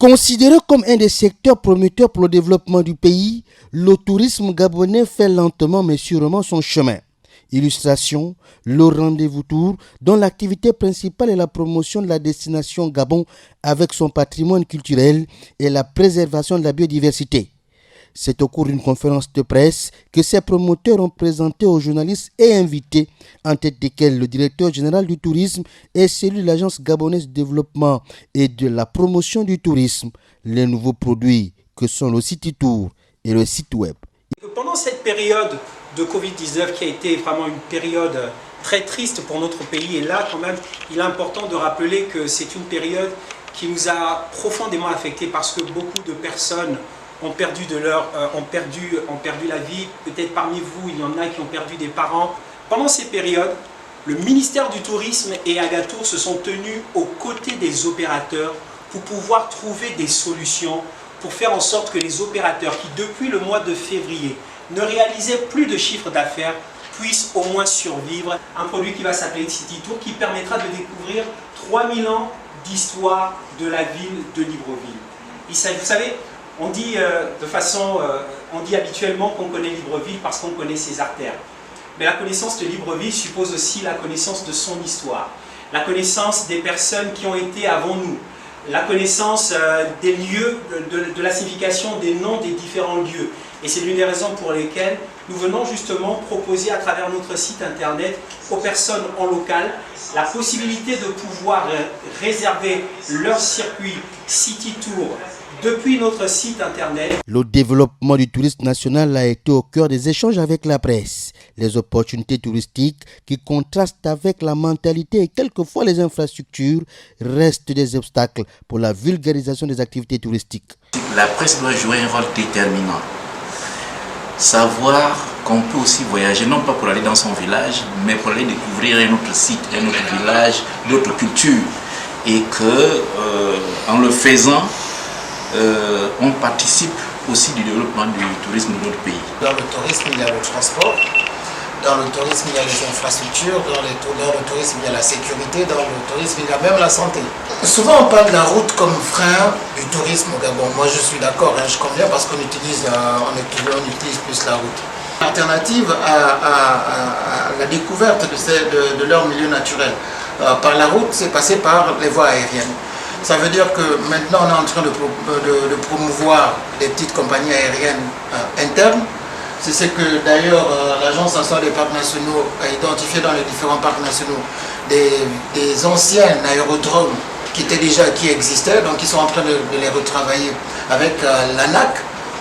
Considéré comme un des secteurs promoteurs pour le développement du pays, le tourisme gabonais fait lentement mais sûrement son chemin. Illustration, le rendez-vous tour, dont l'activité principale est la promotion de la destination Gabon avec son patrimoine culturel et la préservation de la biodiversité. C'est au cours d'une conférence de presse que ces promoteurs ont présenté aux journalistes et invités, en tête desquels le directeur général du tourisme et celui de l'agence gabonaise de développement et de la promotion du tourisme, les nouveaux produits que sont le City Tour et le site web. Pendant cette période de Covid-19 qui a été vraiment une période très triste pour notre pays, et là quand même il est important de rappeler que c'est une période qui nous a profondément affectés parce que beaucoup de personnes ont perdu la vie. Peut-être parmi vous, il y en a qui ont perdu des parents. Pendant ces périodes, le ministère du Tourisme et Agatour se sont tenus aux côtés des opérateurs pour pouvoir trouver des solutions pour faire en sorte que les opérateurs qui, depuis le mois de février, ne réalisaient plus de chiffre d'affaires puissent au moins survivre. Un produit qui va s'appeler City Tour qui permettra de découvrir 3000 ans d'histoire de la ville de Libreville. Vous savez, on dit habituellement qu'on connaît Libreville parce qu'on connaît ses artères. Mais la connaissance de Libreville suppose aussi la connaissance de son histoire, la connaissance des personnes qui ont été avant nous, la connaissance des lieux, de la signification des noms des différents lieux. Et c'est l'une des raisons pour lesquelles nous venons justement proposer à travers notre site internet aux personnes en local la possibilité de pouvoir réserver leur circuit City Tour depuis notre site internet. Le développement du tourisme national a été au cœur des échanges avec la presse. Les opportunités touristiques qui contrastent avec la mentalité et quelquefois les infrastructures restent des obstacles pour la vulgarisation des activités touristiques. La presse doit jouer un rôle déterminant. Savoir qu'on peut aussi voyager, non pas pour aller dans son village, mais pour aller découvrir un autre site, un autre village, d'autres cultures. Et que, en le faisant, on participe aussi du développement du tourisme de notre pays. Dans le tourisme, il y a le transport. Dans le tourisme, il y a les infrastructures. Dans le tourisme, il y a la sécurité. Dans le tourisme, il y a même la santé. Souvent, on parle de la route comme frein du tourisme au Gabon. Moi, je suis d'accord, je conviens parce qu'on utilise plus la route. Alternative à la découverte de leur milieu naturel. Par la route, c'est passé par les voies aériennes. Ça veut dire que maintenant on est en train de promouvoir des petites compagnies aériennes internes. C'est ce que d'ailleurs l'Agence nationale des parcs nationaux a identifié dans les différents parcs nationaux des anciens aérodromes qui existaient, donc ils sont en train de les retravailler avec l'ANAC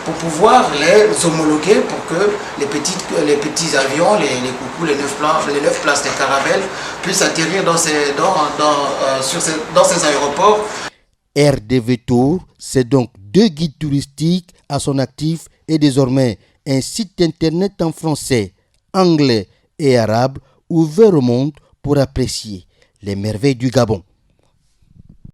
pour pouvoir les homologuer pour que les petits avions, les coucous, les 9 places des caravelles puissent atterrir dans ces aéroports. RDV Tour, c'est donc 2 guides touristiques à son actif et désormais un site internet en français, anglais et arabe ouvert au monde pour apprécier les merveilles du Gabon.